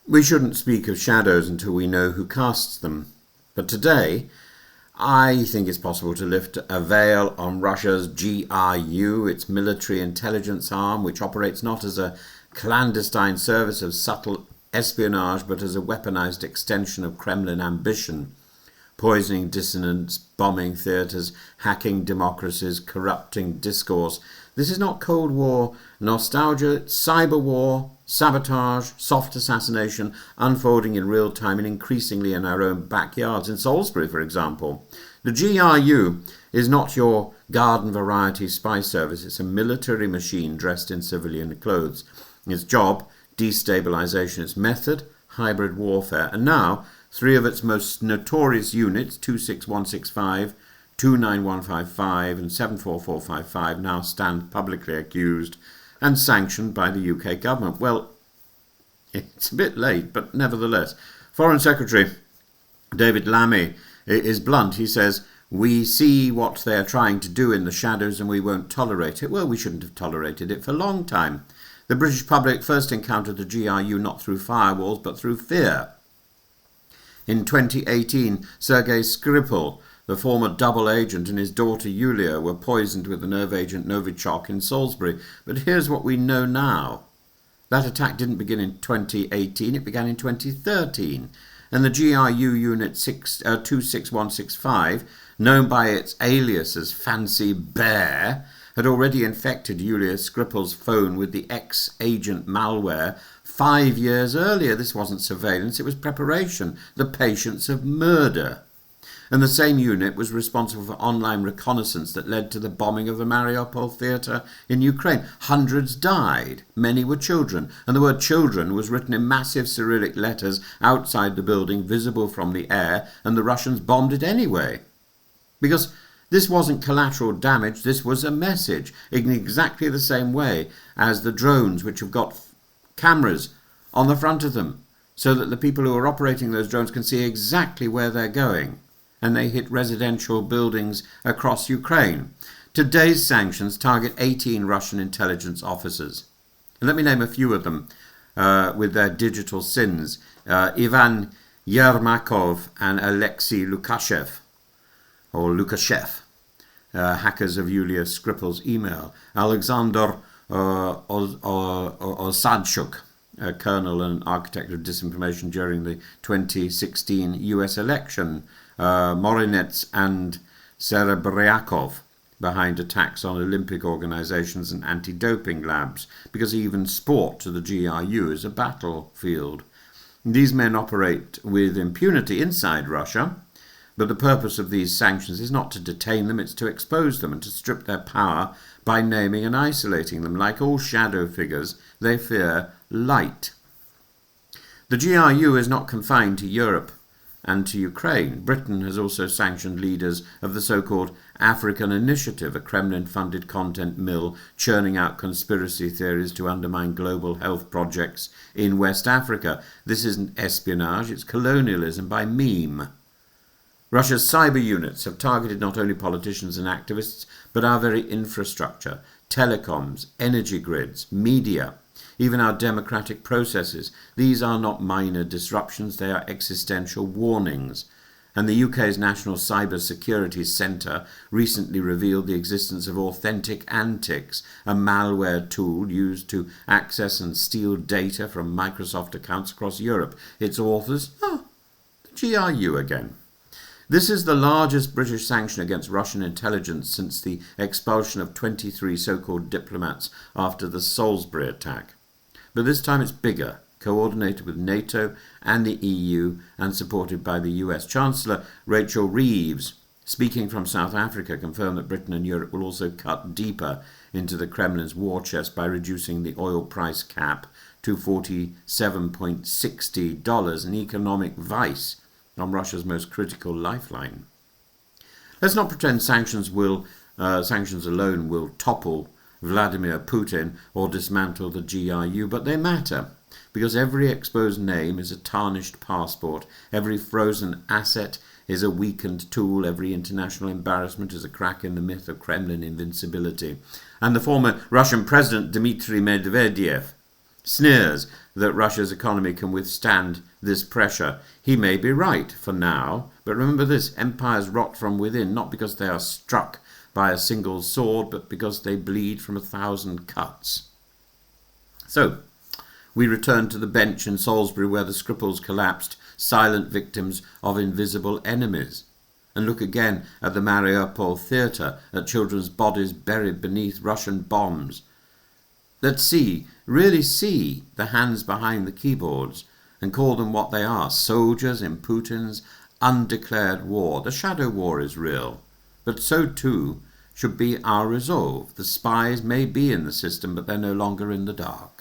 We shouldn't speak of shadows until we know who casts them. But today, I think it's possible to lift a veil on Russia's GRU, its military intelligence arm, which operates not as a clandestine service of subtle espionage, but as a weaponized extension of Kremlin ambition, poisoning dissidents, bombing theatres, hacking democracies, corrupting discourse. This is not Cold War nostalgia, it's cyber war, sabotage, soft assassination, unfolding in real time and increasingly in our own backyards. In Salisbury, for example, the GRU is not your garden variety spy service. It's a military machine dressed in civilian clothes. Its job, destabilization. Its method, hybrid warfare. And now, three of its most notorious units, 26165, 29155 and 74455, now stand publicly accused and sanctioned by the UK government. Well, it's a bit late, but nevertheless. Foreign Secretary David Lammy is blunt. He says, "We see what they're trying to do in the shadows and we won't tolerate it." Well, we shouldn't have tolerated it for a long time. The British public first encountered the GRU not through firewalls, but through fear. In 2018, Sergei Skripal, the former double agent, and his daughter Yulia were poisoned with the nerve agent Novichok in Salisbury. But here's what we know now. That attack didn't begin in 2018, it began in 2013. And the GRU Unit 26165, known by its alias as Fancy Bear, had already infected Yulia Skripal's phone with the ex-agent malware 5 years earlier. This wasn't surveillance, it was preparation, the patience of murder. And the same unit was responsible for online reconnaissance that led to the bombing of the Mariupol theatre in Ukraine. Hundreds died, many were children, and the word children was written in massive Cyrillic letters outside the building, visible from the air, and the Russians bombed it anyway. Because this wasn't collateral damage, this was a message, in exactly the same way as the drones, which have got cameras on the front of them, so that the people who are operating those drones can see exactly where they're going. And they hit residential buildings across Ukraine. Today's sanctions target 18 Russian intelligence officers. And let me name a few of them with their digital sins. Ivan Yermakov and Alexei Lukashev, hackers of Yulia Skripal's email. Alexander Osadchuk, a colonel and architect of disinformation during the 2016 US election. Morinets and Serebryakov behind attacks on Olympic organizations and anti-doping labs, because even sport to the GRU is a battlefield. These men operate with impunity inside Russia, but the purpose of these sanctions is not to detain them, it's to expose them and to strip their power by naming and isolating them. Like all shadow figures, they fear light. The GRU is not confined to Europe and to Ukraine. Britain has also sanctioned leaders of the so-called African Initiative, a Kremlin-funded content mill churning out conspiracy theories to undermine global health projects in West Africa. This isn't espionage, it's colonialism by meme. Russia's cyber units have targeted not only politicians and activists, but our very infrastructure, telecoms, energy grids, media, even our democratic processes. These are not minor disruptions, they are existential warnings. And the UK's National Cyber Security Centre recently revealed the existence of Authentic Antics, a malware tool used to access and steal data from Microsoft accounts across Europe. Its authors, the GRU again. This is the largest British sanction against Russian intelligence since the expulsion of 23 so-called diplomats after the Salisbury attack. But this time it's bigger, coordinated with NATO and the EU and supported by the US. Chancellor Rachel Reeves, speaking from South Africa, confirmed that Britain and Europe will also cut deeper into the Kremlin's war chest by reducing the oil price cap to $47.60, an economic vice on Russia's most critical lifeline. Let's not pretend sanctions alone will topple Vladimir Putin or dismantle the GRU, but they matter, because every exposed name is a tarnished passport, every frozen asset is a weakened tool, every international embarrassment is a crack in the myth of Kremlin invincibility. And the former Russian President Dmitry Medvedev sneers that Russia's economy can withstand this pressure. He may be right for now, but remember this, empires rot from within, not because they are struck by a single sword, but because they bleed from 1,000 cuts. So, we return to the bench in Salisbury where the Scriples collapsed, silent victims of invisible enemies. And look again at the Mariupol theatre, at children's bodies buried beneath Russian bombs. Let's really see the hands behind the keyboards and call them what they are, soldiers in Putin's undeclared war. The shadow war is real, but so too should be our resolve. The spies may be in the system, but they're no longer in the dark.